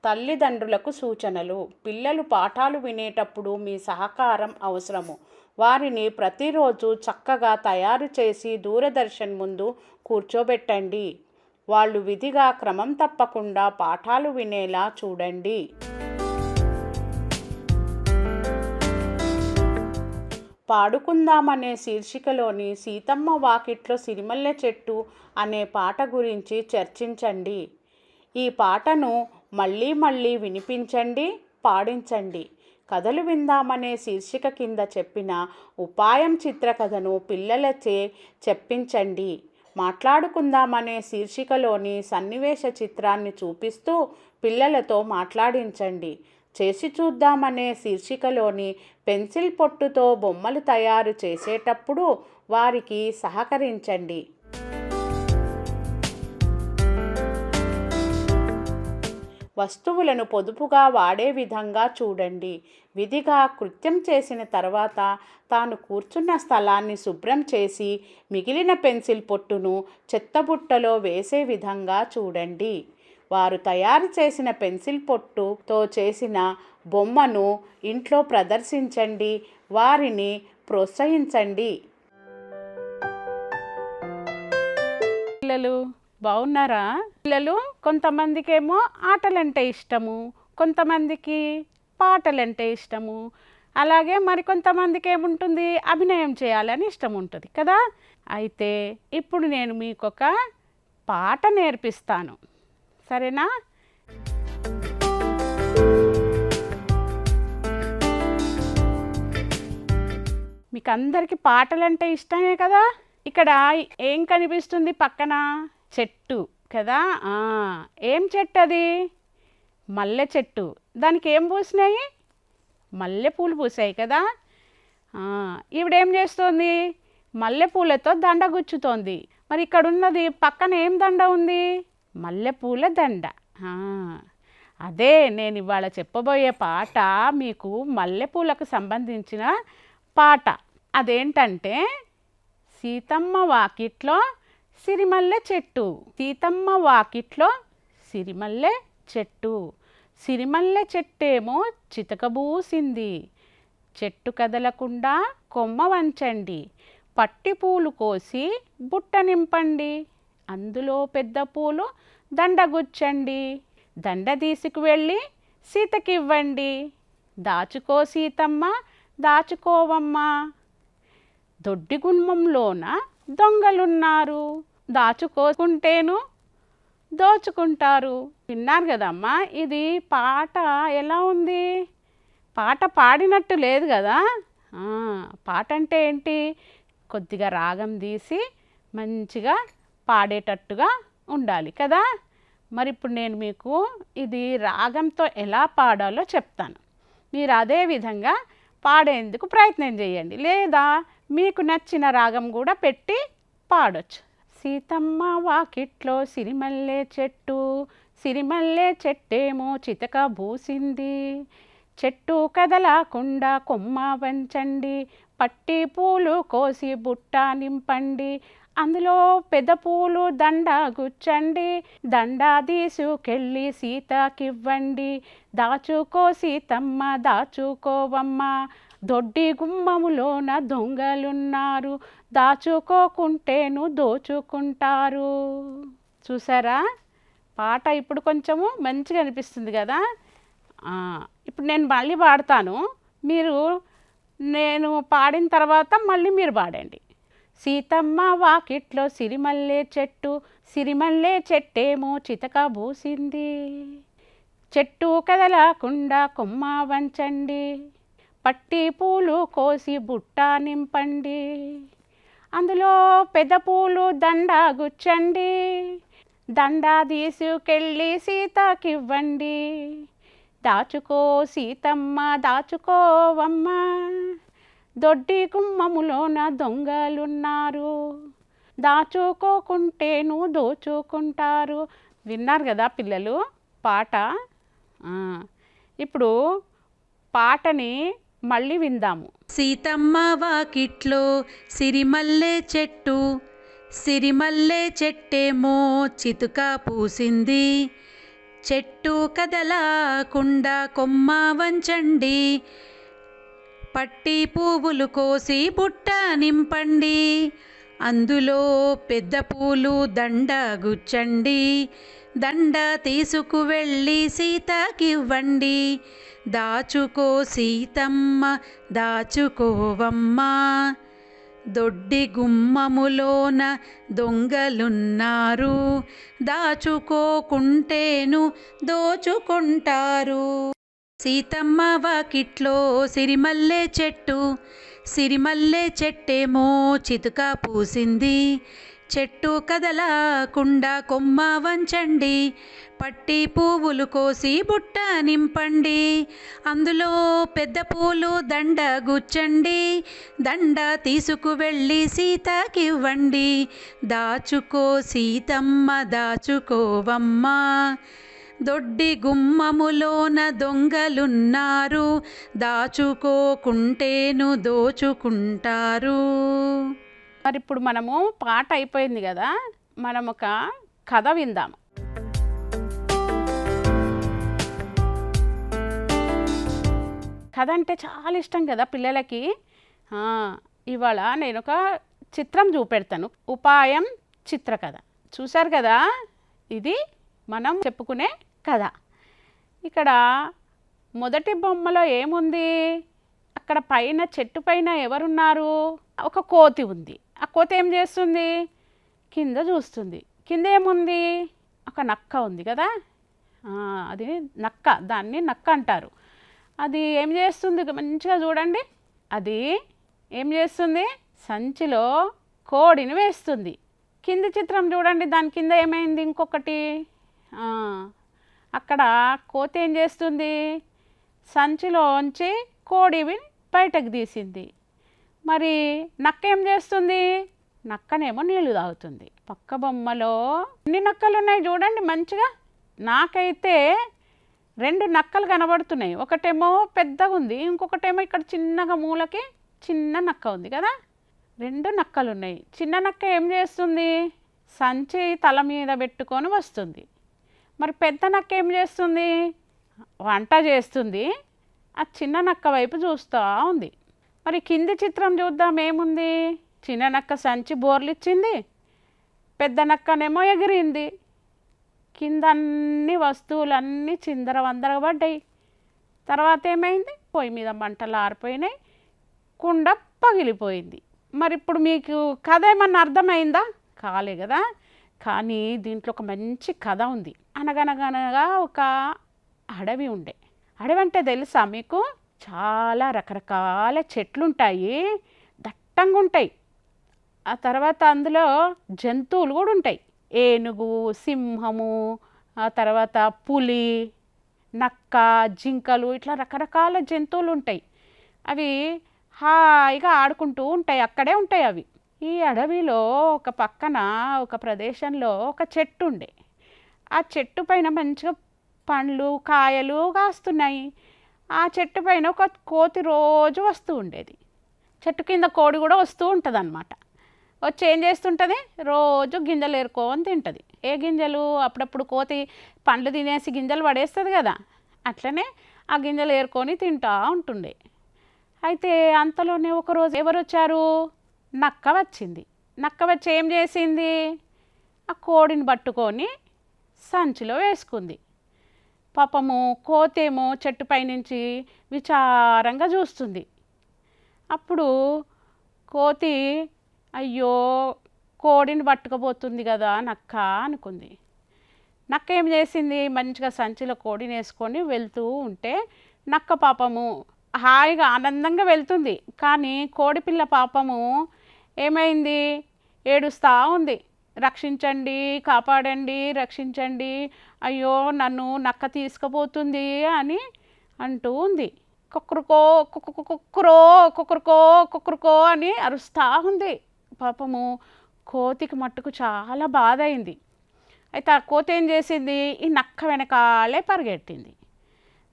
తల్లిదండ్రులకు సూచనలు. పిల్లలు పాఠాలు వినేటప్పుడు మీ సహకారం అవసరము. వారిని ప్రతిరోజు చక్కగా తయారు చేసి దూరదర్శన్ ముందు కూర్చోబెట్టండి. వాళ్ళు విధిగా క్రమం తప్పకుండా పాఠాలు వినేలా చూడండి. పాడుకుందామనే శీర్షికలోని సీతమ్మ వాకిట్లో సిరిమల్లె చెట్టు అనే పాట గురించి చర్చించండి. ఈ పాటను మళ్ళీ మళ్ళీ వినిపించండి, పాడించండి. కథలు విందామనే శీర్షిక కింద చెప్పిన ఉపాయం చిత్రకథను పిల్లలచే చెప్పించండి. మాట్లాడుకుందామనే శీర్షికలోని సన్నివేశ చిత్రాన్ని చూపిస్తూ పిల్లలతో మాట్లాడించండి. చేసి చూద్దామనే శీర్షికలోని పెన్సిల్ పొట్టుతో బొమ్మలు తయారు చేసేటప్పుడు వారికి సహకరించండి. వస్తువులను పొదుపుగా వాడే విధంగా చూడండి. విధిగా కృత్యం చేసిన తర్వాత తాను కూర్చున్న స్థలాన్ని శుభ్రం చేసి మిగిలిన పెన్సిల్ పొట్టును చెత్తబుట్టలో వేసే విధంగా చూడండి. వారు తయారు చేసిన పెన్సిల్ పొట్టుతో చేసిన బొమ్మను ఇంట్లో ప్రదర్శించండి. వారిని ప్రోత్సహించండి. పిల్లలు బాగున్నారా? పిల్లలు కొంతమందికేమో ఆటలంటే ఇష్టము, కొంతమందికి పాటలంటే ఇష్టము, అలాగే మరికొంతమందికి ఏముంటుంది, అభినయం చేయాలని ఇష్టం ఉంటుంది కదా. అయితే ఇప్పుడు నేను మీకు ఒక పాట నేర్పిస్తాను, సరేనా? మీకు అందరికీ పాటలంటే ఇష్టమే కదా. ఇక్కడ ఏం కనిపిస్తుంది పక్కన? చెట్టు కదా. ఏం చెట్టు అది? మల్లె చెట్టు. దానికి ఏం పూసినాయి? మల్లెపూలు పూసాయి కదా. ఈవిడేం చేస్తోంది? మల్లెపూలతో దండ గుచ్చుతోంది. మరి ఇక్కడ ఉన్నది పక్కన ఏం దండ ఉంది? మల్లెపూల దండ. అదే నేను ఇవాళ చెప్పబోయే పాట మీకు మల్లెపూలకు సంబంధించిన పాట. అదేంటంటే సీతమ్మ వాకిట్లో సిరిమల్లె చెట్టు. సీతమ్మ వాకిట్లో సిరిమల్లె చెట్టు. సిరిమల్లె చెట్టేమో చితకబూసింది. చెట్టు కదలకుండా కొమ్మ వంచండి. పట్టి పూలు కోసి బుట్ట నింపండి. అందులో పెద్ద పూలు దండగుచ్చండి. దండ తీసుకువెళ్ళి సీతకివ్వండి. దాచుకో సీతమ్మ, దాచుకోవమ్మ. దొడ్డి గుమ్మంలోన దొంగలున్నారు. దాచుకోకుంటేను దోచుకుంటారు. విన్నారు కదమ్మా. ఇది పాట ఎలా ఉంది? పాట పాడినట్టు లేదు కదా. పాట అంటే ఏంటి? కొద్దిగా రాగం తీసి మంచిగా పాడేటట్టుగా ఉండాలి కదా. మరి ఇప్పుడు నేను మీకు ఇది రాగంతో ఎలా పాడాలో చెప్తాను. మీరు అదే విధంగా పాడేందుకు ప్రయత్నం చేయండి, లేదా మీకు నచ్చిన రాగం కూడా పెట్టి పాడొచ్చు. సీతమ్మ వాకిట్లో సిరిమల్లె చెట్టు. సిరిమల్లె చెట్టేమో చితక బూసింది. చెట్టు కదలకుండా కొమ్మ వంచండి. పట్టి పూలు కోసి బుట్ట నింపండి. అందులో పెద్ద పూలు దండ గుచ్చండి. దండ తీసుకెళ్ళి సీతకివ్వండి. దాచుకో సీతమ్మ, దాచుకోవమ్మ. దొడ్డి గుమ్మములోన దొంగలున్నారు. దాచుకోకుంటేను దోచుకుంటారు. చూసారా? పాట ఇప్పుడు కొంచెము మంచిగా అనిపిస్తుంది కదా. ఇప్పుడు నేను మళ్ళీ పాడతాను. నేను పాడిన తర్వాత మళ్ళీ మీరు పాడండి. సీతమ్మ వాకిట్లో సిరిమల్లె చెట్టు. సిరిమల్లె చెట్టేమో చితక బూసింది. చెట్టు కదలకుండా కొమ్మ వంచండి. పట్టి పూలు కోసి బుట్ట నింపండి. అందులో పెద్ద పూలు దండ గుచ్చండి. దండ తీసుకెళ్ళి సీతకివ్వండి. దాచుకో సీతమ్మ, దాచుకోవమ్మ. దొడ్డి గుమ్మములోన దొంగలున్నారు. దాచుకోకుంటేను దోచుకుంటారు. విన్నారు కదా పిల్లలు పాట. ఇప్పుడు పాటని మళ్ళీ విందాము. సీతమ్మ వాకిట్లో సిరిమల్లె చెట్టు. సిరిమల్లె చెట్టేమో చితుక పూసింది. చెట్టు కదలకుండా కొమ్మ వంచండి, పట్టి పువ్వులు కోసి బుట్ట నింపండి, అందులో పెద్ద పూలు దండ గుచ్చండి, దండ తీసుకువెళ్ళి సీతకివ్వండి, దాచుకో సీతమ్మ దాచుకోవమ్మా, దొడ్డి గుమ్మములోన దొంగలున్నారు, దాచుకోకుంటేను దోచుకుంటారు. సీతమ్మ వాకిట్లో సిరిమల్లె చెట్టు, సిరిమల్లె చెట్టేమో చితుక పూసింది, చెట్టు కదలకుండా కొమ్మ వంచండి, పట్టి పువ్వులు కోసి బుట్ట నింపండి, అందులో పెద్ద పూలు దండ గుచ్చండి, దండ తీసుకువెళ్ళి సీతకివ్వండి, దాచుకో సీతమ్మ దాచుకోవమ్మా, దొడ్డి గుమ్మములోన దొంగలున్నారు, దాచుకోకుంటేను దోచుకుంటారు. మరి ఇప్పుడు మనము పాట అయిపోయింది కదా, మనం ఒక కథ విందాము. కథ అంటే చాలా ఇష్టం కదా పిల్లలకి. ఇవాళ నేను ఒక చిత్రం చూపెడతాను. ఉపాయం చిత్రకథ. చూశారు కదా, ఇది మనం చెప్పుకునే కథ. ఇక్కడ మొదటి బొమ్మలో ఏముంది, అక్కడ పైన చెట్టు పైన ఎవరున్నారు, ఒక కోతి ఉంది. ఆ కోతి ఏం చేస్తుంది, కింద చూస్తుంది. కింద ఏముంది, ఒక నక్క ఉంది కదా, అది నక్క, దాన్ని నక్క అంటారు. అది ఏం చేస్తుంది, మంచిగా చూడండి, అది ఏం చేస్తుంది, సంచిలో కోడిని వేస్తుంది. కింది చిత్రం చూడండి, దాని కింద ఏమైంది, ఇంకొకటి అక్కడ కోతి ఏం చేస్తుంది, సంచిలోంచి కోడిని బయటకు తీసింది. మరి నక్క ఏం చేస్తుంది, నక్కనేమో నీళ్లు తాగుతుంది. పక్క బొమ్మలో ఎన్ని నక్కలు ఉన్నాయి చూడండి మంచిగా. నాకైతే 2 నక్కలు కనబడుతున్నాయి. ఒకటేమో పెద్దగా ఉంది, ఇంకొకటేమో ఇక్కడ చిన్నగా మూలకి చిన్న నక్క ఉంది కదా. 2 నక్కలు ఉన్నాయి. చిన్న నక్క ఏం చేస్తుంది, సంచి తల మీద పెట్టుకొని వస్తుంది. మరి పెద్ద నక్క ఏం చేస్తుంది, వంట చేస్తుంది. ఆ చిన్న నక్క వైపు చూస్తూ ఉంది. మరి కింది చిత్రం చూద్దాం, ఏముంది, చిన్న నక్క సంచి బోర్లిచ్చింది, పెద్ద నక్కనేమో ఎగిరింది. కింద అన్ని వస్తువులన్నీ చిందర వందరగా పడ్డాయి. తర్వాత ఏమైంది, పొయ్యి మీద మంటలు ఆరిపోయినాయి, కుండ పగిలిపోయింది. మరి ఇప్పుడు మీకు కథ ఏమన్నా అర్థమైందా, కాలే కదా. కానీ దీంట్లో ఒక మంచి కథ ఉంది. అనగనగనగా ఒక అడవి ఉండే. అడవి అంటే తెలుసా మీకు, చాలా రకరకాల చెట్లు ఉంటాయి, దట్టంగా ఉంటాయి. ఆ తర్వాత అందులో జంతువులు కూడా ఉంటాయి, ఏనుగు, సింహము, ఆ తర్వాత పులి, నక్క, జింకలు, ఇట్లా రకరకాల జంతువులు ఉంటాయి. అవి హాయిగా ఆడుకుంటూ ఉంటాయి, అక్కడే ఉంటాయి అవి. ఈ అడవిలో ఒక పక్కన ఒక ప్రదేశంలో ఒక చెట్టు ఉండే. ఆ చెట్టు పైన మంచిగా పండ్లు కాయలు కాస్తున్నాయి. ఆ చెట్టు పైన ఒక కోతి రోజు వస్తూ ఉండేది. చెట్టు కింద కోడి కూడా వస్తూ ఉంటుంది అన్నమాట. వచ్చి ఏం చేస్తుంటుంది, రోజు గింజలు ఏరుకొని తింటుంది. ఏ గింజలు, అప్పుడప్పుడు కోతి పండ్లు తినేసి గింజలు పడేస్తుంది కదా, అట్లనే ఆ గింజలు ఏరుకొని తింటూ ఉంటుండే. అయితే అంతలోనే ఒకరోజు ఎవరు వచ్చారు, నక్క వచ్చింది. నక్క వచ్చి ఏం చేసింది, ఆ కోడిని పట్టుకొని సంచిలో వేసుకుంది. పాపము కోతేమో చెట్టుపై నుంచి విచారంగా చూస్తుంది. అప్పుడు కోతి, అయ్యో కోడిని పట్టుకుపోతుంది కదా నక్క అనుకుంది. నక్క ఏం చేసింది, మంచిగా సంచిలో కోడిని వేసుకొని వెళ్తూ ఉంటే నక్క పాపము హాయిగా ఆనందంగా వెళ్తుంది. కానీ కోడిపిల్ల పాపము ఏమైంది, ఏడుస్తూ ఉంది, రక్షించండి, కాపాడండి, రక్షించండి, అయ్యో నన్ను నక్క తీసుకుపోతుంది అని అంటూ ఉంది. కుక్కురుకో కుక్కురుకో కుక్కురుకో కుక్కురుకో అని అరుస్తూ ఉంది. పాపము కోతికి మట్టుకు చాలా బాధ అయింది. అయితే ఆ కోతి ఏం చేసింది, ఈ నక్క వెనకాలే పరిగెట్టింది.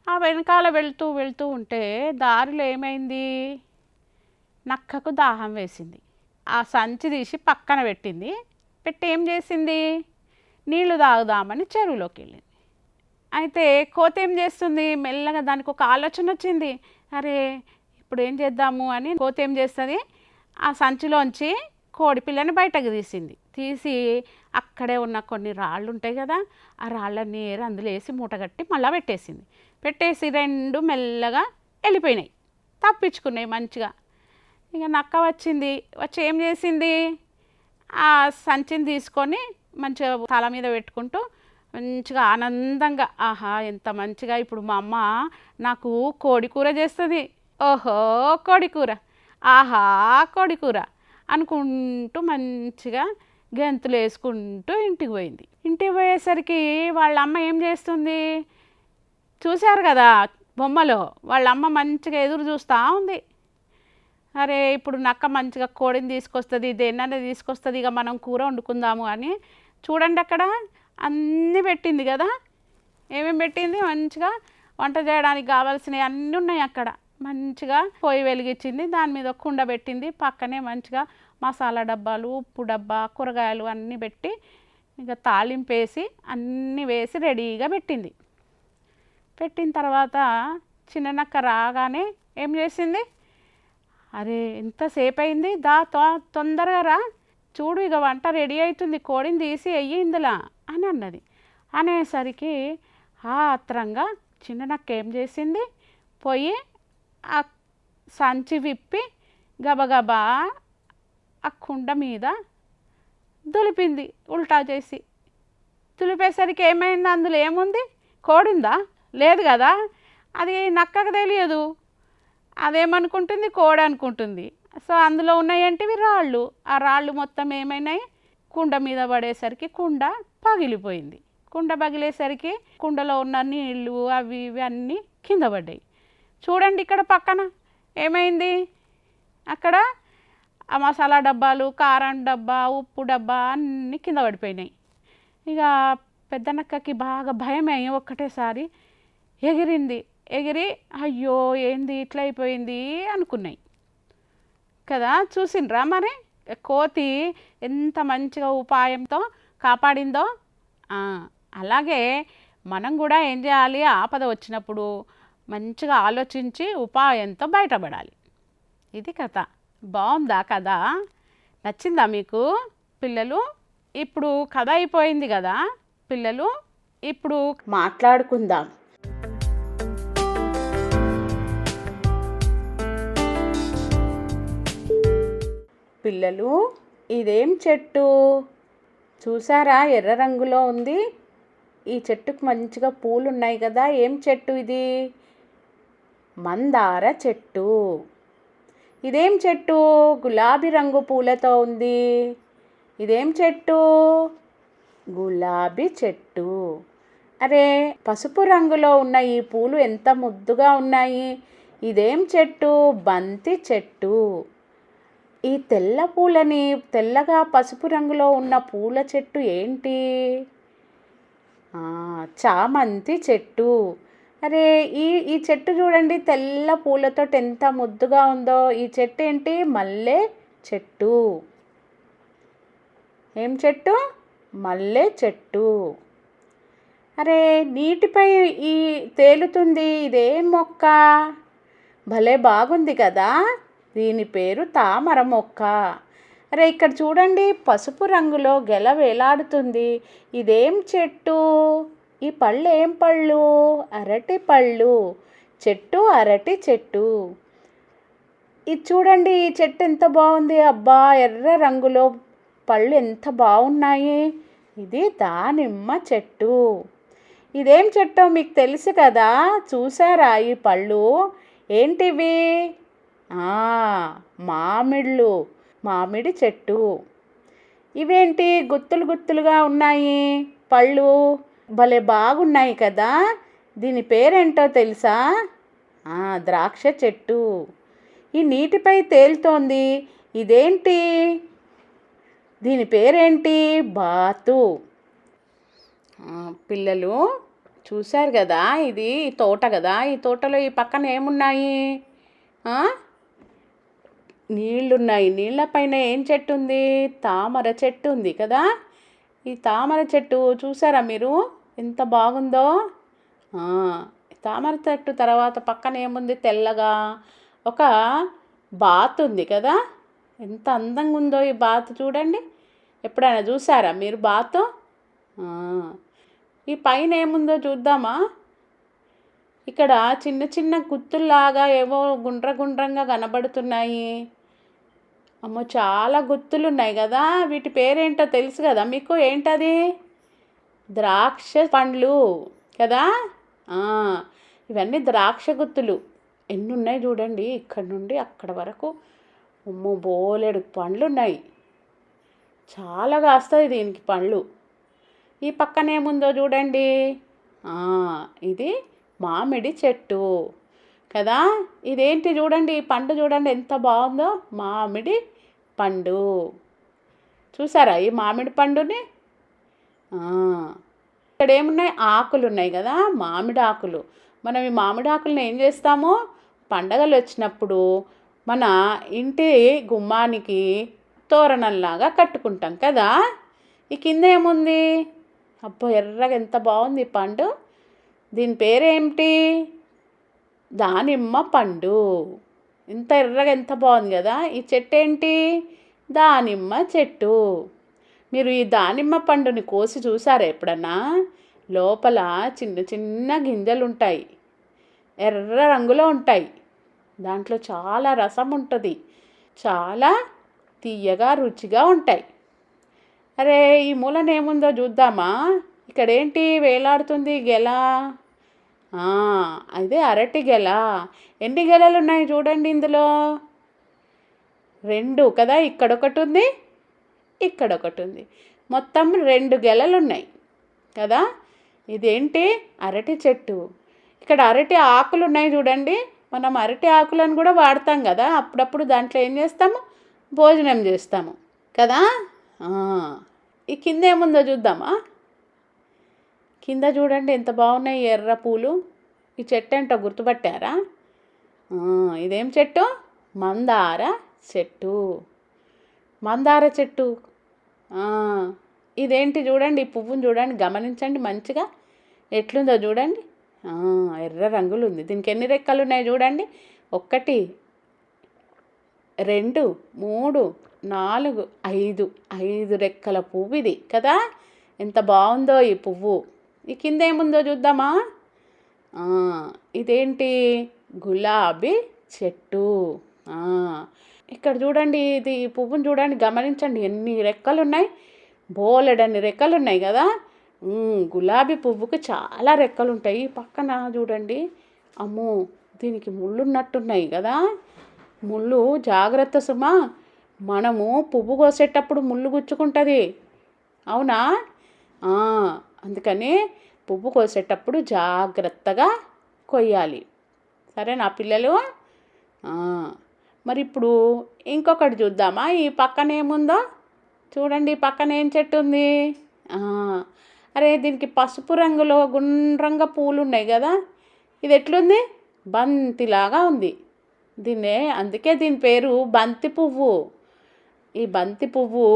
ఆ వెనకాల వెళ్తూ వెళ్తూ ఉంటే దారిలో ఏమైంది, నక్కకు దాహం వేసింది. ఆ సంచి తీసి పక్కన పెట్టింది. పెట్టి ఏం చేసింది, నీళ్లు తాగుదామని చెరువులోకి వెళ్ళింది. అయితే కోతి ఏం చేస్తుంది, మెల్లగా దానికి ఒక ఆలోచన వచ్చింది. అరే ఇప్పుడు ఏం చేద్దాము అని కోతి ఏం చేస్తుంది, ఆ సంచిలోంచి కోడి పిల్లని బయటకు తీసి అక్కడే ఉన్న కొన్ని రాళ్ళు ఉంటాయి కదా, ఆ రాళ్ళని అందులో వేసి మూటగట్టి మళ్ళీ పెట్టేసి రెండు మెల్లగా వెళ్ళిపోయినాయి, తప్పించుకున్నాయి మంచిగా. ఇక నక్క వచ్చి ఏం చేసింది, ఆ సంచిని తీసుకొని మంచిగా తల మీద పెట్టుకుంటూ మంచిగా ఆనందంగా, ఆహా ఎంత మంచిగా ఇప్పుడు మా అమ్మ నాకు కోడి కూర చేస్తుంది, ఓహో కోడి కూర, ఆహా కోడి కూర అనుకుంటూ మంచిగా గెంతులు వేసుకుంటూ ఇంటికి పోయేసరికి వాళ్ళ అమ్మ ఏం చేస్తుంది చూశారు కదా బొమ్మలో, వాళ్ళ అమ్మ మంచిగా ఎదురు చూస్తూ ఉంది. అరే ఇప్పుడు నక్క మంచిగా కోడిని తీసుకొస్తుంది, దేన్నైనా తీసుకొస్తుంది, ఇక మనం కూర వండుకుందాము అని. చూడండి అక్కడ అన్నీ పెట్టింది కదా, ఏమేమి పెట్టింది, మంచిగా వంట చేయడానికి కావాల్సినవి అన్నీ ఉన్నాయి అక్కడ. మంచిగా పొయ్యి వెలిగించింది, దాని మీద ఒక కుండ పెట్టింది, పక్కనే మంచిగా మసాలా డబ్బాలు, ఉప్పు డబ్బా, కూరగాయలు అన్నీ పెట్టి ఇంకా తాలింపు వేసి అన్నీ వేసి రెడీగా పెట్టిన తర్వాత చిన్న నక్క రాగానే ఏం చేసింది, అరే ఎంతసేపు అయింది, తొందరగా రా, చూడు ఇక వంట రెడీ అవుతుంది, కోడిని తీసి వెయ్యి ఇందులో అని అన్నది. అనేసరికి ఆత్రంగా చిన్న నక్క ఏం చేసింది, పోయి ఆ సంచి విప్పి గబగబా ఆ కుండ మీద దులిపింది, ఉల్టా చేసి. దులిపేసరికి ఏమైంది, అందులో ఏముంది, కోడిందా, లేదు కదా, అది నక్కకు తెలియదు, అదేమనుకుంటుంది, కోడి అనుకుంటుంది. సో అందులో ఉన్నాయంటివి రాళ్ళు, ఆ రాళ్ళు మొత్తం ఏమైనాయి, కుండ మీద పడేసరికి కుండ పగిలిపోయింది. కుండ పగిలేసరికి కుండలో ఉన్న నీళ్ళు అవి ఇవి అన్నీ కింద పడ్డాయి. చూడండి ఇక్కడ పక్కన ఏమైంది, అక్కడ ఆ మసాలా డబ్బాలు, కారం డబ్బా, ఉప్పు డబ్బా అన్నీ కింద పడిపోయినాయి. ఇక పెద్ద నక్కకి బాగా భయమై ఒక్కటేసారి ఎగిరి అయ్యో ఏంది ఇట్లా అయిపోయింది అనుకున్నాయి కదా. చూసిండ్రా మరి కోతి ఎంత మంచిగా ఉపాయంతో కాపాడిందో. అలాగే మనం కూడా ఏం చేయాలి, ఆపద వచ్చినప్పుడు మంచిగా ఆలోచించి ఉపాయంతో బయటపడాలి. ఇది కథ. బాగుందా కథ, నచ్చిందా మీకు పిల్లలు? ఇప్పుడు కథ అయిపోయింది కదా పిల్లలు, ఇప్పుడు మాట్లాడుకుందాం. పిల్లలు ఇదేం చెట్టు చూసారా, ఎర్ర రంగులో ఉంది. ఈ చెట్టుకు మంచిగా పూలు ఉన్నాయి కదా, ఏం చెట్టు ఇది, మందార చెట్టు. ఇదేం చెట్టు, గులాబీ రంగు పూలతో ఉంది. ఇదేం చెట్టు, గులాబీ చెట్టు. అరే పసుపు రంగులో ఉన్న ఈ పూలు ఎంత ముద్దుగా ఉన్నాయి. ఇదేం చెట్టు, బంతి చెట్టు. ఈ తెల్ల పూలని, తెల్లగా పసుపు రంగులో ఉన్న పూల చెట్టు ఏంటి, చామంతి చెట్టు. అరే ఈ చెట్టు చూడండి, తెల్ల పూలతో ఎంత ముద్దుగా ఉందో. ఈ చెట్టు ఏంటి, మల్లె చెట్టు. ఏం చెట్టు, మల్లె చెట్టు. అరే నీటిపై ఈ తేలుతుంది, ఇదేం మొక్క, భలే బాగుంది కదా, దీని పేరు తామర మొక్క. అరే ఇక్కడ చూడండి, పసుపు రంగులో గెల వేలాడుతుంది, ఇదేం చెట్టు, ఈ పళ్ళు ఏం పళ్ళు, అరటి పళ్ళు. చెట్టు అరటి చెట్టు. ఇది చూడండి, ఈ చెట్టు ఎంత బాగుంది, అబ్బా ఎర్ర రంగులో పళ్ళు ఎంత బాగున్నాయి. ఇది దానిమ్మ చెట్టు. ఇదేం చెట్టో మీకు తెలుసు కదా, చూసారా ఈ పళ్ళు ఏంటివి, మామిడి చెట్టు. ఇవేంటి గుత్తులు గుత్తులుగా ఉన్నాయి పళ్ళు, భలే బాగున్నాయి కదా. దీని పేరేంటో తెలుసా, ద్రాక్ష చెట్టు. ఈ నీటిపై తేలుతోంది, ఇదేంటి, దీని పేరేంటి, బాతు. పిల్లలు చూశారు కదా, ఇది తోట కదా, ఈ తోటలో ఈ పక్కన ఏమున్నాయి, నీళ్ళున్నాయి. నీళ్ళపైన ఏం చెట్టు ఉంది, తామర చెట్టు ఉంది కదా. ఈ తామర చెట్టు చూసారా మీరు ఎంత బాగుందో. ఆ, తామర చెట్టు తర్వాత పక్కన ఏముంది తెల్లగా ఒక బాత్ ఉంది కదా. ఎంత అందంగా ఉందో ఈ బాత్ చూడండి. ఎప్పుడైనా చూసారా మీరు బాత్? ఆ, ఈ పైన ఏముందో చూద్దామా. ఇక్కడ చిన్న చిన్న గుత్తుల్లాగా ఏవో గుండ్రంగా కనబడుతున్నాయి. అమ్మో, చాలా గుత్తులు ఉన్నాయి కదా. వీటి పేరేంటో తెలుసు కదా మీకు? ఏంటది? ద్రాక్ష పండ్లు కదా. ఆ, ఇవన్నీ ద్రాక్ష గుత్తులు. ఎన్ని ఉన్నాయి చూడండి, ఇక్కడ నుండి అక్కడ వరకు. అమ్మో, బోలెడు పండ్లు ఉన్నాయి. చాలా కాస్తాయి దీనికి పండ్లు. ఈ పక్కన ఏముందో చూడండి. ఆ, ఇది మామిడి చెట్టు కదా. ఇదేంటి చూడండి, ఈ పండు చూడండి ఎంత బాగుందో. మామిడి పండు. చూసారా ఈ మామిడి పండుని? ఇక్కడ ఏమున్నాయి? ఆకులు ఉన్నాయి కదా, మామిడి ఆకులు. మనం ఈ మామిడి ఆకులను ఏం చేస్తాము? పండగలు వచ్చినప్పుడు మన ఇంటి గుమ్మానికి తోరణంలాగా కట్టుకుంటాం కదా. ఈ కింద ఏముంది? అబ్బో, ఎర్రగా ఎంత బాగుంది ఈ పండు. దీని పేరేమిటి? దానిమ్మ పండు. ఇంత ఎర్రగా ఎంత బాగుంది కదా. ఈ చెట్టు ఏంటి? దానిమ్మ చెట్టు. మీరు ఈ దానిమ్మ పండుని కోసి చూసారా ఎప్పుడన్నా? లోపల చిన్న చిన్న గింజలు ఉంటాయి, ఎర్ర రంగులో ఉంటాయి. దాంట్లో చాలా రసం ఉంటుంది, చాలా తీయగా రుచిగా ఉంటాయి. అరే, ఈ మూలన ఏముందో చూద్దామా. ఇక్కడ ఏంటి వేలాడుతుంది? గెల. అదే అరటి గెల. ఎన్ని గెలలు ఉన్నాయి చూడండి ఇందులో? 2 కదా. ఇక్కడ ఒకటి ఉంది, ఇక్కడ ఒకటి ఉంది. మొత్తం 2 గెలలు ఉన్నాయి కదా. ఇదేంటి? అరటి చెట్టు. ఇక్కడ అరటి ఆకులు ఉన్నాయి చూడండి. మనం అరటి ఆకులను కూడా వాడతాం కదా అప్పుడప్పుడు. దాంట్లో ఏం చేస్తాము? భోజనం చేస్తాము కదా. ఈ కింద ఏముందో చూద్దామా. కింద చూడండి ఎంత బాగున్నాయి ఎర్ర పూలు. ఈ చెట్టు ఏంటో గుర్తుపట్టారా? ఇదేం చెట్టు? మందార చెట్టు. మందార చెట్టు. ఇదేంటి చూడండి, ఈ పువ్వును చూడండి, గమనించండి మంచిగా ఎట్లుందో చూడండి. ఎర్ర రంగులు ఉంది. దీనికి ఎన్ని రెక్కలు ఉన్నాయి చూడండి? 1 2 3 4 5 5 రెక్కల పువ్వు ఇది కదా. ఎంత బాగుందో ఈ పువ్వు. ఈ కింద ఏముందో చూద్దామా. ఇదేంటి? గులాబీ చెట్టు. ఇక్కడ చూడండి, ఇది పువ్వును చూడండి, గమనించండి ఎన్ని రెక్కలు ఉన్నాయి. బోలెడన్ని రెక్కలు ఉన్నాయి కదా. గులాబీ పువ్వుకి చాలా రెక్కలు ఉంటాయి. పక్కన చూడండి, అమ్మో దీనికి ముళ్ళు ఉన్నట్టున్నాయి కదా. ముళ్ళు జాగ్రత్త సుమా. మనము పువ్వు కోసేటప్పుడు ముళ్ళు గుచ్చుకుంటుంది, అవునా? అందుకని పువ్వు కోసేటప్పుడు జాగ్రత్తగా కొయ్యాలి, సరేనా పిల్లలు? మరి ఇప్పుడు ఇంకొకటి చూద్దామా. ఈ పక్కన ఏముందో చూడండి. ఈ పక్కన ఏం చెట్టు ఉంది? అరే, దీనికి పసుపు రంగులో గుండ్రంగా పూలు ఉన్నాయి కదా. ఇది ఎట్లుంది? బంతిలాగా ఉంది. అందుకే దీని పేరు బంతి పువ్వు. ఈ బంతి పువ్వు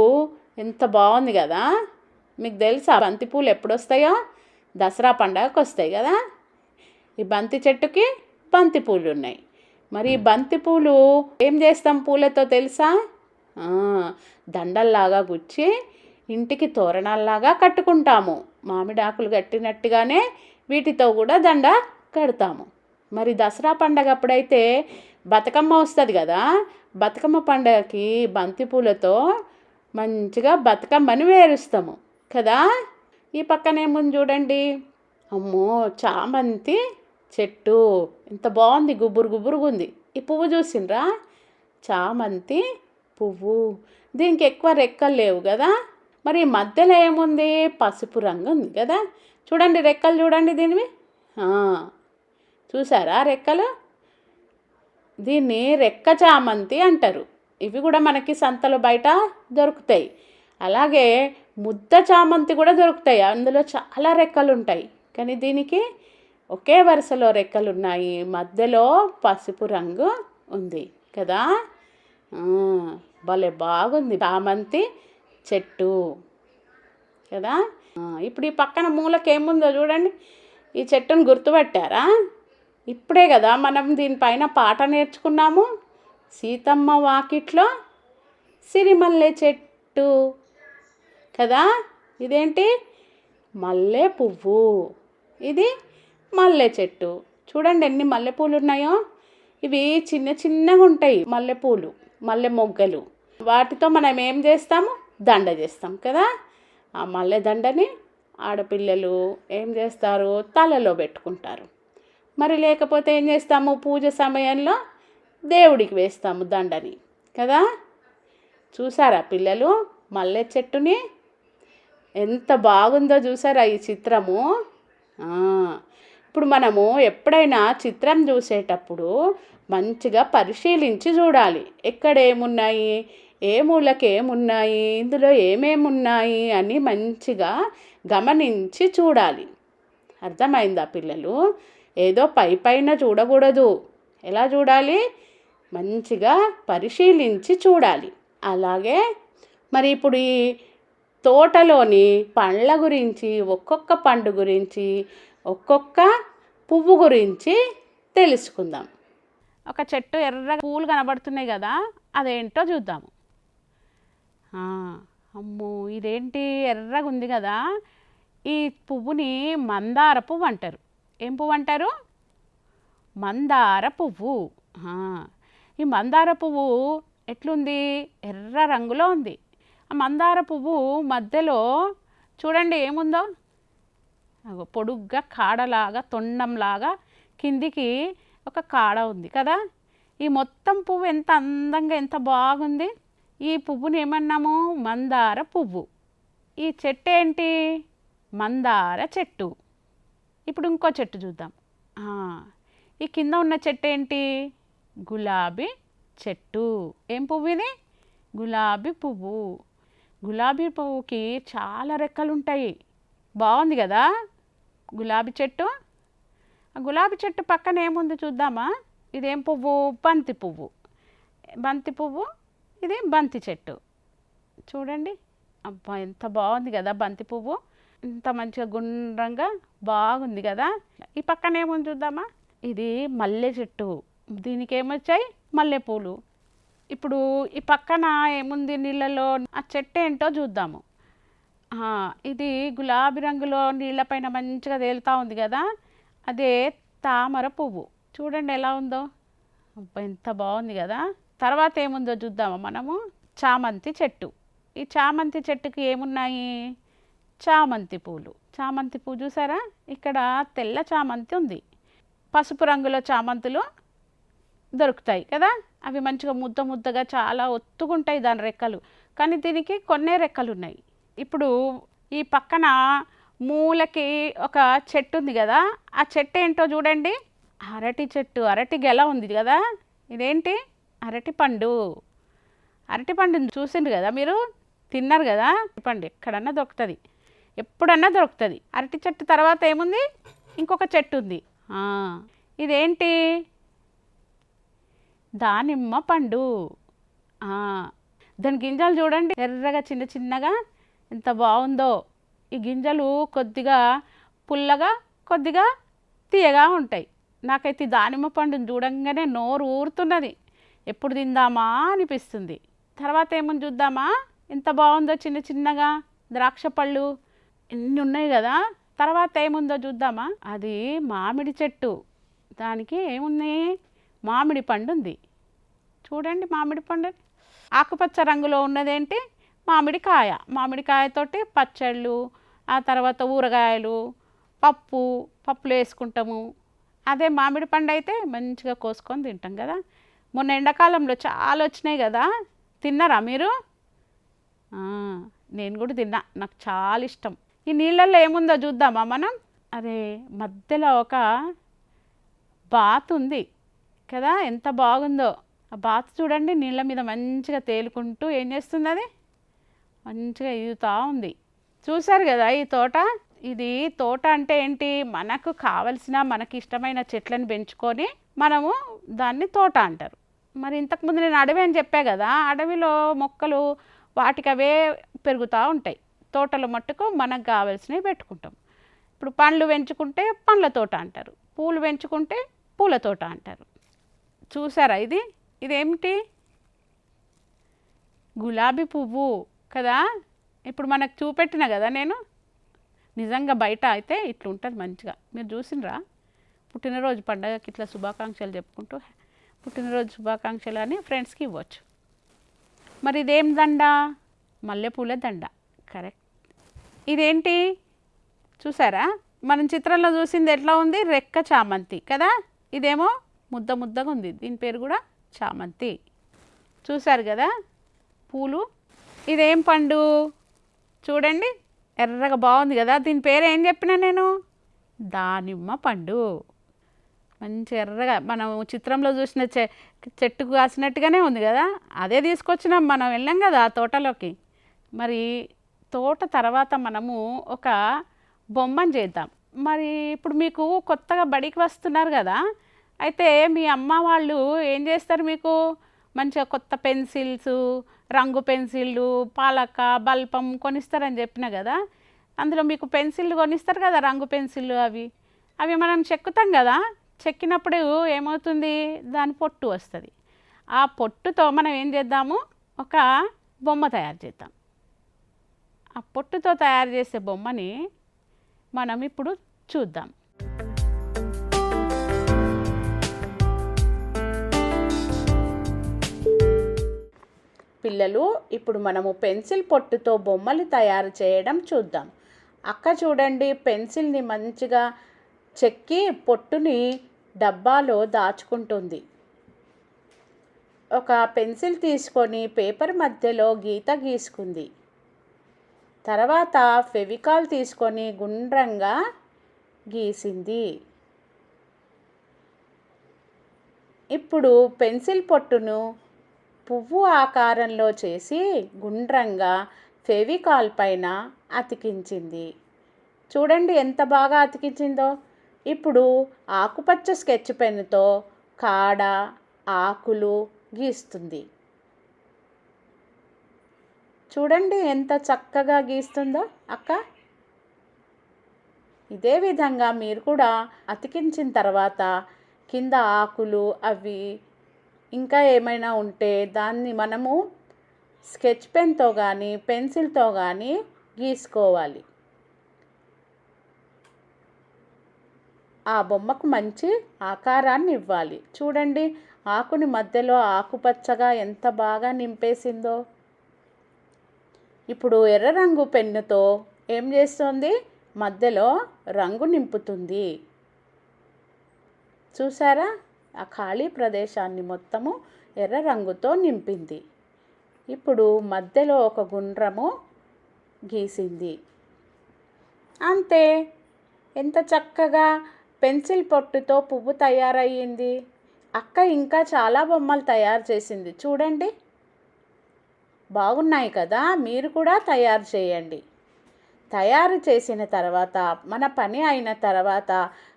ఎంత బాగుంది కదా. మీకు తెలుసా బంతి పూలు ఎప్పుడు వస్తాయో? దసరా పండగకు వస్తాయి కదా. ఈ బంతి చెట్టుకి బంతి పూలు ఉన్నాయి. మరి ఈ బంతి పూలు ఏం చేస్తాం పూలతో తెలుసా? దండల్లాగా గుచ్చి ఇంటికి తోరణాల్లాగా కట్టుకుంటాము. మామిడి ఆకులు కట్టినట్టుగానే వీటితో కూడా దండ కడతాము. మరి దసరా పండగ అప్పుడైతే బతుకమ్మ వస్తుంది కదా. బతుకమ్మ పండగకి బంతి పూలతో మంచిగా బతుకమ్మని వేరుస్తాము కదా. ఈ పక్కన ఏముంది చూడండి. అమ్మో, చామంతి చెట్టు. ఎంత బాగుంది, గుబురుగుబురుగుంది ఉంది. ఈ పువ్వు చూసిండ్రా? చామంతి పువ్వు. దీనికి ఎక్కువ రెక్కలు లేవు కదా. మరి మధ్యలో ఏముంది? పసుపు రంగు ఉంది కదా. చూడండి రెక్కలు చూడండి దీనివి. చూసారా రెక్కలు? దీన్ని రెక్క చామంతి అంటారు. ఇవి కూడా మనకి సంతలో బయట దొరుకుతాయి. అలాగే ముద్ద చామంతి కూడా దొరుకుతాయి, అందులో చాలా రెక్కలు ఉంటాయి. కానీ దీనికి ఒకే వరుసలో రెక్కలు ఉన్నాయి, మధ్యలో పసుపు రంగు ఉంది కదా. భలే బాగుంది చామంతి చెట్టు కదా. ఇప్పుడు ఈ పక్కన మూలకి ఏముందో చూడండి. ఈ చెట్టును గుర్తుపట్టారా? ఇప్పుడే కదా మనం దీనిపైన పాట నేర్చుకున్నాము. సీతమ్మ వాకిట్లో సిరిమల్లె చెట్టు కదా. ఇదేంటి? మల్లె పువ్వు. ఇది మల్లె చెట్టు. చూడండి ఎన్ని మల్లెపూలు ఉన్నాయో. ఇవి చిన్న చిన్నగా ఉంటాయి మల్లెపూలు, మల్లె మొగ్గలు. వాటితో మనం ఏం చేస్తాము? దండ చేస్తాం కదా. ఆ మల్లె దండని ఆడపిల్లలు ఏం చేస్తారు? తలలో పెట్టుకుంటారు. మరి లేకపోతే ఏం చేస్తాము? పూజ సమయంలో దేవుడికి వేస్తాము దండని కదా. చూసారా పిల్లలు మల్లె చెట్టుని? ఎంత బాగుందో చూసారా ఈ చిత్రము? ఇప్పుడు మనము ఎప్పుడైనా చిత్రం చూసేటప్పుడు మంచిగా పరిశీలించి చూడాలి. ఎక్కడ ఏమున్నాయి, ఏ మూలకి ఏమున్నాయి, ఇందులో ఏమేమి ఉన్నాయి అని మంచిగా గమనించి చూడాలి. అర్థమైందా పిల్లలు? ఏదో పైన చూడకూడదు. ఎలా చూడాలి? మంచిగా పరిశీలించి చూడాలి. అలాగే మరి ఇప్పుడు ఈ తోటలోని పండ్ల గురించి, ఒక్కొక్క పండు గురించి, ఒక్కొక్క పువ్వు గురించి తెలుసుకుందాం. ఒక చెట్టు ఎర్ర పూలు కనబడుతున్నాయి కదా, అదేంటో చూద్దాము. అమ్మో, ఇదేంటి ఎర్రగా ఉంది కదా? ఈ పువ్వుని మందార పువ్వు అంటారు. ఏం పువ్వు అంటారు? మందార పువ్వు. ఈ మందార పువ్వు ఎట్లుంది? ఎర్ర రంగులో ఉంది. ఆ మందార పువ్వు మధ్యలో చూడండి ఏముందో, పొడుగ్గా కాడలాగా, తొండంలాగా కిందికి ఒక కాడ ఉంది కదా. ఈ మొత్తం పువ్వు ఎంత అందంగా, ఎంత బాగుంది. ఈ పువ్వుని ఏమన్నాము? మందార పువ్వు. ఈ చెట్టు ఏంటి? మందార చెట్టు. ఇప్పుడు ఇంకో చెట్టు చూద్దాం. ఈ కింద ఉన్న చెట్టు ఏంటి? గులాబీ చెట్టు. ఏం పువ్వు ఇది? గులాబీ పువ్వు. గులాబీ పువ్వుకి చాలా రెక్కలు ఉంటాయి. బాగుంది కదా గులాబీ చెట్టు. ఆ గులాబీ చెట్టు పక్కన ఏముంది చూద్దామా? ఇదేం పువ్వు? బంతి పువ్వు. బంతి పువ్వు. ఇది బంతి చెట్టు. చూడండి, అబ్బా ఎంత బాగుంది కదా బంతి పువ్వు. ఇంత మంచిగా గుండ్రంగా బాగుంది కదా. ఈ పక్కన ఏముంది చూద్దామా? ఇది మల్లె చెట్టు. దీనికి ఏమొచ్చాయి? మల్లెపూలు. ఇప్పుడు ఈ పక్కన ఏముంది నీళ్ళలో? ఆ చెట్టు ఏంటో చూద్దాము. ఇది గులాబీ రంగులో నీళ్ళపైన మంచిగా తేలుతూ ఉంది కదా, అదే తామర పువ్వు. చూడండి ఎలా ఉందో. అబ్బా ఎంత బాగుంది కదా. తర్వాత ఏముందో చూద్దామా మనము? చామంతి చెట్టు. ఈ చామంతి చెట్టుకి ఏమున్నాయి? చామంతి పూలు. చామంతి పువ్వు చూసారా? ఇక్కడ తెల్ల చామంతి ఉంది. పసుపు రంగులో చామంతులు దొరుకుతాయి కదా. అవి మంచిగా ముద్ద ముద్దగా చాలా ఒత్తుకుంటాయి దాని రెక్కలు. కానీ దీనికి కొన్నే రెక్కలు ఉన్నాయి. ఇప్పుడు ఈ పక్కన మూలకి ఒక చెట్టు ఉంది కదా, ఆ చెట్టు ఏంటో చూడండి. అరటి చెట్టు. అరటి గెల ఉంది కదా. ఇదేంటి? అరటి పండు. అరటి పండుని చూసిండ్రు కదా మీరు, తిన్నారు కదా. పండు ఎక్కడన్నా దొరుకుతుంది, ఎప్పుడన్నా దొరుకుతుంది. అరటి చెట్టు తర్వాత ఏముంది? ఇంకొక చెట్టు ఉంది. ఇదేంటి? దానిమ్మ పండు. దాని గింజలు చూడండి ఎర్రగా చిన్న చిన్నగా, ఎంత బాగుందో. ఈ గింజలు కొద్దిగా పుల్లగా, కొద్దిగా తీయగా ఉంటాయి. నాకైతే దానిమ్మ పండుని చూడంగానే నోరు ఊరుతున్నది, ఎప్పుడు తిందామా అనిపిస్తుంది. తర్వాత ఏమని చూద్దామా? ఎంత బాగుందో చిన్న చిన్నగా ద్రాక్ష పళ్ళు ఎన్ని ఉన్నాయి కదా. తర్వాత ఏముందో చూద్దామా? అది మామిడి చెట్టు. దానికి ఏముంది? మామిడి పండు ఉంది. చూడండి మామిడి పండు. ఆకుపచ్చ రంగులో ఉన్నదేంటి? మామిడికాయ. మామిడికాయతోటి పచ్చళ్ళు, ఆ తర్వాత ఊరగాయలు, పప్పులు వేసుకుంటాము. అదే మామిడి పండు అయితే మంచిగా కోసుకొని తింటాం కదా. మొన్న ఎండాకాలంలో చాలా వచ్చినాయి కదా, తిన్నారా మీరు? నేను కూడా తిన్నా, నాకు చాలా ఇష్టం. ఈ నీళ్ళల్లో ఏముందో చూద్దామా మనం? అరే మధ్యలో ఒక బాతు ఉంది కదా, ఎంత బాగుందో. ఆ బాతు చూడండి నీళ్ళ మీద మంచిగా తేలుకుంటూ ఏం చేస్తుంది? అది మంచిగా ఈదుతూ ఉంది. చూసారు కదా ఈ తోట. ఇది తోట అంటే ఏంటి? మనకు కావలసిన, మనకి ఇష్టమైన చెట్లను పెంచుకొని మనము దాన్ని తోట అంటారు. మరి ఇంతకుముందు నేను అడవి అని చెప్పా కదా, అడవిలో మొక్కలు వాటికి అవే పెరుగుతూ ఉంటాయి. తోటలో మట్టుకు మనకు కావాల్సినవి పెట్టుకుంటాం. ఇప్పుడు ఇప్పుడు పండ్లు పెంచుకుంటే పండ్ల తోట అంటారు, పూలు పెంచుకుంటే పూల తోట అంటారు. చూసారా ఇది ఇదేమిటి? గులాబీ పువ్వు కదా. ఇప్పుడు మనకు చూపెట్టిన కదా నేను. నిజంగా బయట అయితే ఇట్లా ఉంటుంది మంచిగా. మీరు చూసినరా? పుట్టినరోజు పండగకి ఇట్లా శుభాకాంక్షలు చెప్పుకుంటూ పుట్టినరోజు శుభాకాంక్షలు అని ఫ్రెండ్స్కి ఇవ్వచ్చు. మరి ఇదేం దండ? మల్లెపూల దండ. కరెక్ట్. ఇదేంటి చూసారా? మనం చిత్రంలో చూసింది ఎట్లా ఉంది? రెక్క చామంతి కదా. ఇదేమో ముద్ద ముద్దగా ఉంది, దీని పేరు కూడా చామంతి. చూసారు కదా పూలు. ఇదేం పండు? చూడండి ఎర్రగా బాగుంది కదా. దీని పేరు ఏం చెప్పినా నేను? దానిమ్మ పండు. మంచి ఎర్రగా మనం చిత్రంలో చూసిన చెట్టుకు కాసినట్టుగానే ఉంది కదా. అదే తీసుకొచ్చినాం, మనం వెళ్ళాం కదా ఆ తోటలోకి. మరి తోట తర్వాత మనము ఒక బొమ్మను చేద్దాం. మరి ఇప్పుడు మీకు కొత్తగా బడికి వస్తున్నారు కదా, అయితే మీ అమ్మ వాళ్ళు ఏం చేస్తారు? మీకు మంచిగా కొత్త పెన్సిల్స్, రంగు పెన్సిళ్ళు, పాలక, బల్పం కొనిస్తారని చెప్పిన కదా. అందులో మీకు పెన్సిళ్ళు కొనిస్తారు కదా, రంగు పెన్సిళ్ళు. అవి మనం చెక్కుతాం కదా. చెక్కినప్పుడు ఏమవుతుంది? దాని పొట్టు వస్తుంది. ఆ పొట్టుతో మనం ఏం చేద్దాము? ఒక బొమ్మ తయారు చేద్దాం. ఆ పొట్టుతో తయారు చేసే బొమ్మని మనం ఇప్పుడు చూద్దాం. పిల్లలు, ఇప్పుడు మనము పెన్సిల్ పొట్టుతో బొమ్మలు తయారు చేయడం చూద్దాం. అక్క చూడండి, పెన్సిల్ని మంచిగా చెక్కి పొట్టుని డబ్బాలో దాచుకుంటుంది. ఒక పెన్సిల్ తీసుకొని పేపర్ మధ్యలో గీత గీసుకుంది. తర్వాత ఫెవికాల్ తీసుకొని గుండ్రంగా గీసింది. ఇప్పుడు పెన్సిల్ పొట్టును పువ్వు ఆకారంలో చేసి గుండ్రంగా ఫెవికాల్ పైన అతికించింది. చూడండి ఎంత బాగా అతికించిందో. ఇప్పుడు ఆకుపచ్చ స్కెచ్ పెన్నుతో కాడ, ఆకులు గీస్తుంది. చూడండి ఎంత చక్కగా గీస్తుందో అక్క. ఇదే విధంగా మీరు కూడా అతికించిన తర్వాత కింద ఆకులు అవి ఇంకా ఏమైనా ఉంటే దాన్ని మనము స్కెచ్ పెన్తో కానీ పెన్సిల్తో కానీ గీసుకోవాలి. ఆ బొమ్మకు మంచి ఆకారాన్ని ఇవ్వాలి. చూడండి ఆకుని మధ్యలో ఆకుపచ్చగా ఎంత బాగా నింపేసిందో. ఇప్పుడు ఎర్ర రంగు పెన్నుతో ఏం చేస్తుంది? మధ్యలో రంగు నింపుతుంది. చూసారా? ఆ ఖాళీ ప్రదేశాన్ని మొత్తము ఎర్ర రంగుతో నింపింది. ఇప్పుడు మధ్యలో ఒక గుండ్రము గీసింది. అంతే. ఎంత చక్కగా పెన్సిల్ పొట్టుతో పువ్వు తయారయ్యింది. అక్క ఇంకా చాలా బొమ్మలు తయారు చేసింది. చూడండి బాగున్నాయి కదా. మీరు కూడా తయారు చేయండి. తయారు చేసిన తర్వాత మన పని అయిన తర్వాత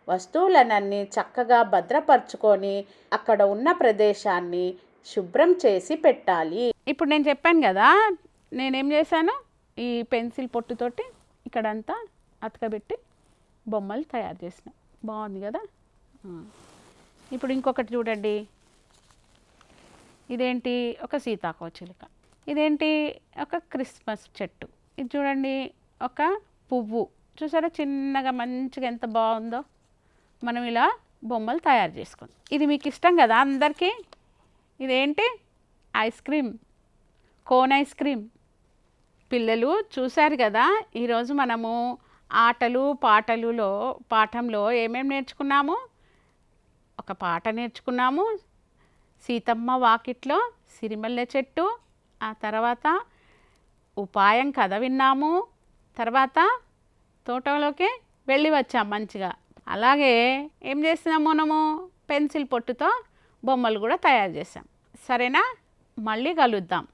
వస్తువులనన్నీ చక్కగా భద్రపరుచుకొని అక్కడ ఉన్న ప్రదేశాన్ని శుభ్రం చేసి పెట్టాలి. ఇప్పుడు నేను చెప్పాను కదా, నేనేం చేశాను? ఈ పెన్సిల్ పొట్టుతోటి ఇక్కడంతా అతకబెట్టి బొమ్మలు తయారు చేసిన. బాగుంది కదా. ఇప్పుడు ఇంకొకటి చూడండి. ఇదేంటి? ఒక సీతాకోచిలుక. ఇదేంటి? ఒక క్రిస్మస్ చెట్టు. ఇది చూడండి ఒక పువ్వు. చూసారా చిన్నగా మంచిగా ఎంత బాగుందో. మనం ఇలా బొమ్మలు తయారు చేసుకుందాం. ఇది మీకు ఇష్టం కదా అందరికీ. ఇదేంటి? Ice cream, cone ice cream. పిల్లలు చూశారు కదా, ఈరోజు మనము ఆటలు పాఠంలో ఏమేమి నేర్చుకున్నాము? ఒక పాట నేర్చుకున్నాము, సీతమ్మ వాకిట్లో సిరిమల్లె చెట్టు. ఆ తర్వాత ఉపాయం కథ విన్నాము. తర్వాత తోటలోకి వెళ్ళి వచ్చాం మంచిగా. అలాగే ఏం చేస్తున్నాము? మనము పెన్సిల్ పొట్టుతో బొమ్మలు కూడా తయారు చేసాం. సరేనా? మళ్ళీ కలుద్దాం.